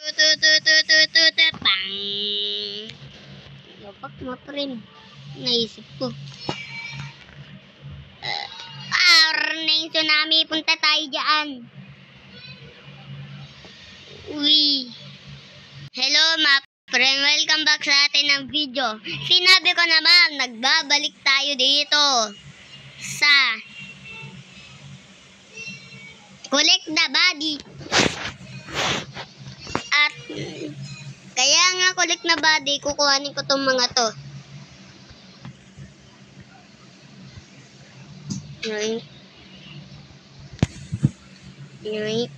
Pang! Lapak mo pa rin. Naisip ko. Nang tsunami, punta tayo dyan. Uy. Hello, mga friend. Welcome back sa atin ng video. Sinabi ko naman, nagbabalik tayo dito sa Collect the Body. At kaya nga collect na body, kukuhanin ko tong mga to. Yoink. Yoink.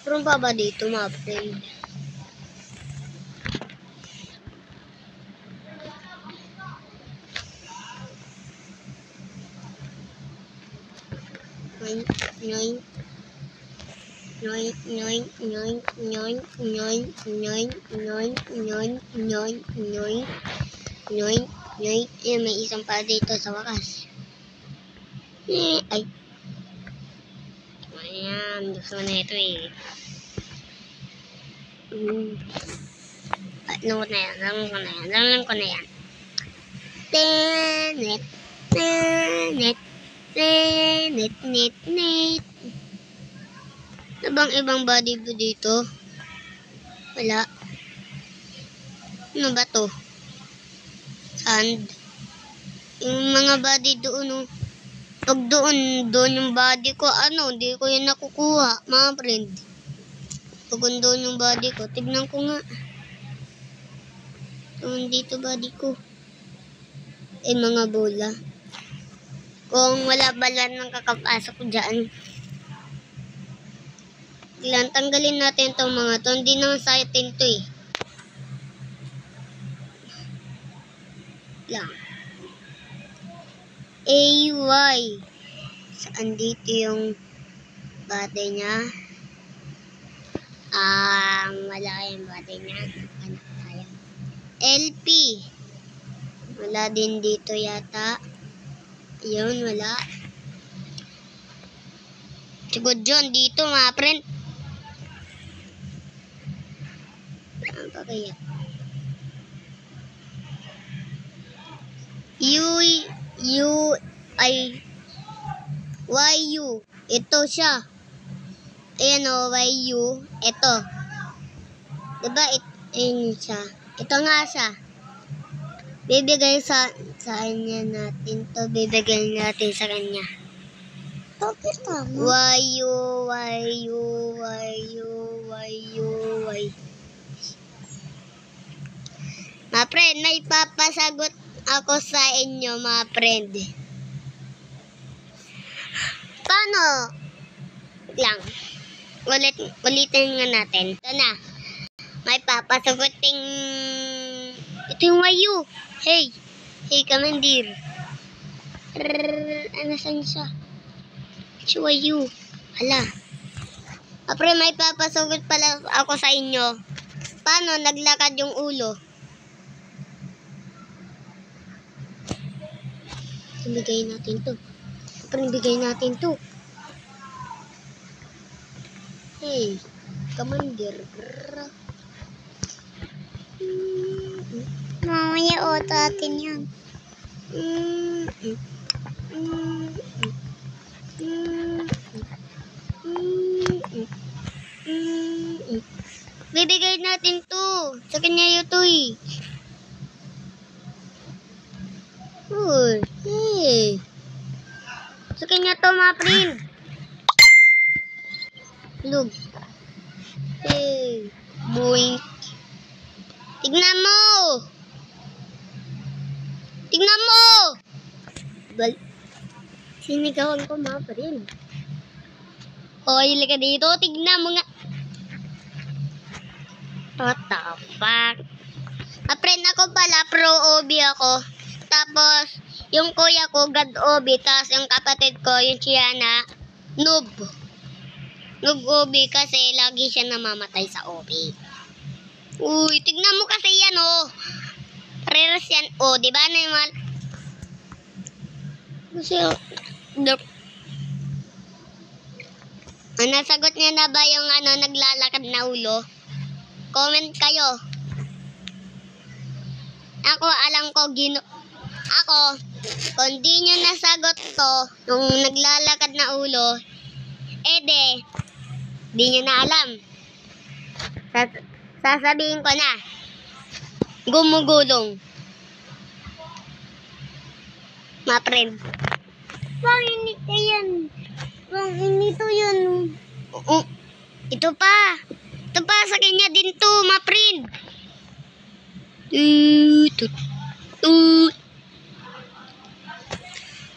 Pero pa ba dito, mga friend? Yoink, yoink. Yoink, yoink, yoink, yoink, yoink, yoink, yoink, yoink, yoink, yoink, yoink, yoink. Ayan, may isang pa dito sa wakas. Ay. Ayan, gusto na ito eh. Alam ko na yan, alam ko na yan. Tenet, tenet, tenet, net, net. Ano bang ibang body po dito? Wala. Ano ba to? Sand. Yung mga body doon, oh. Pag doon yung body ko, hindi ko yun nakukuha, mga friend. Pag doon yung body ko, tignan ko nga. Doon dito body ko. Mga bola. Kung wala bala nang kakapasok ko dyan. Ilan, tanggalin natin itong mga to. Hindi naman sa atin to eh. Lang. AY. Saan dito yung body niya? Wala yung body niya. Ano tayo? LP. Wala din dito yata. Ayun, wala. Siguro dyan, dito mga friend. Saan pa kaya? YU. Ito siya. Ayan o, YU. Ito. Diba? Ayan siya. Ito nga siya. Bibigay sa kanya natin to. Bibigay natin sa kanya. YU. Mga friend, may papasagot ako sa inyo, mga friend. Paano? Lang. Ulitin nga natin. Ito na. May papasaguting. Ito yung YU. Hey, Kamandir. Saan siya? Si YU. Hala. Apre, may papasagot pala ako sa inyo. Paano naglakad yung ulo? Ibigay natin to. Apre, ibigay natin to. Hey, Kamandir. Mamaya auto atin yan. Bibigay natin to. Sa kanya yun to eh. Uy, hey. Sa kanya to, mga friend. Look. Hey, boing. Tignan mo. Sinigawan ko, mga friend. Hoy, lika dito. Tignan mo nga. What the fuck? Friend ako pala, pro OB ako. Tapos, yung kuya ko, God OB. Tapos, yung kapatid ko, yung Chiana, noob. Noob OB kasi lagi siya namamatay sa OB. Uy, tignan mo kasi yan, oh. Parehas yan, oh. Diba na yung mga... Kasi, nasagot niya na ba yung naglalakad na ulo? Comment kayo. Ako, alam ko, ako, kung di nyo nasagot to, yung naglalakad na ulo, di nyo na alam. Sasabihin ko na, gumugulong. Mga friend. Bang inito yan. Bang inito yan. Ito pa. Ito pa sa kanya din to, mga friend.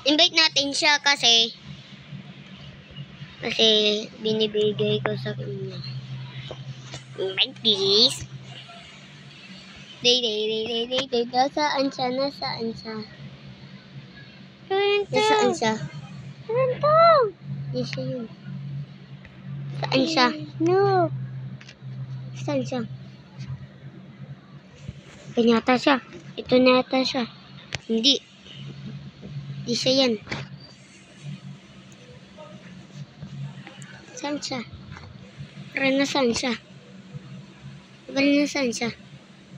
Invite natin siya kasi binibigay ko sa kanya. Invite please. Nasaan siya? Nasaan siya? Nasaan siya? Yes, siya yun. Saan siya? No. Saan siya? Ito yata siya. Ito na yata siya. Hindi. Hindi siya yan. Saan siya? Para nasaan siya? Para nasaan siya?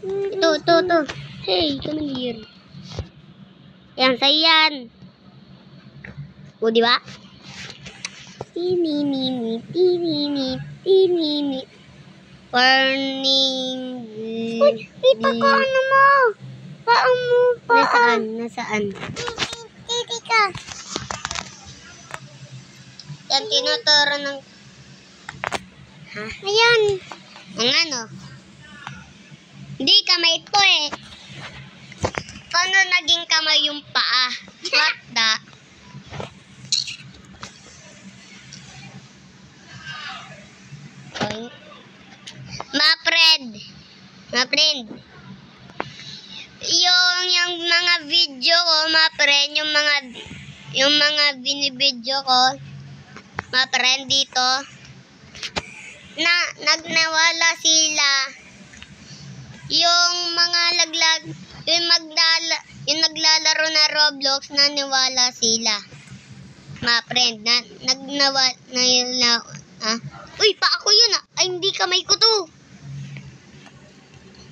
Ito. Hey, come here. Yan, sa'yo yan. O, diba? Warning. Dito ko, ano mo? Paan mo, paan. Nasaan? Titi ka. Yan, tinuturo ng... Ha? Ayan. Ang ano? Hindi, kamay ito eh. Paano naging kamay yung paa? What the? Ma friend. Yung mga video ko, ma friend, yung mga binibidyo ko, ma friend dito, nagnawala sila. Yung mga laglag, yung naglalaro na Roblox, naniwala sila. Ma friend, Uy, pa ako yun ah. Ay, hindi kamay ko to.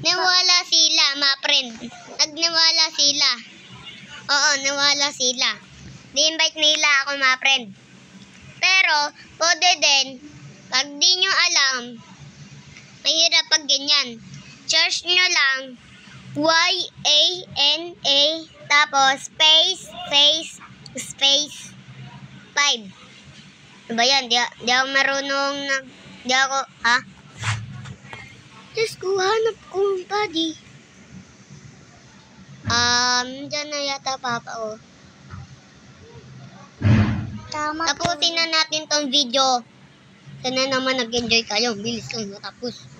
Nawala sila, ma friend. Nagniwala sila. Oo, nawala sila. Di-invite nila ako, ma friend. Pero, pwede din, pag di nyo alam, mahirap pag ganyan. Search nyo lang, YANA, tapos space 5. Diba yan? Di ako marunong di ako, ha? Just go, hanap ko yung body. Diyan na yata papa, oh. Tama. Tapusin na natin tong video. Sana naman nag-enjoy kayo. Bilis lang matapos.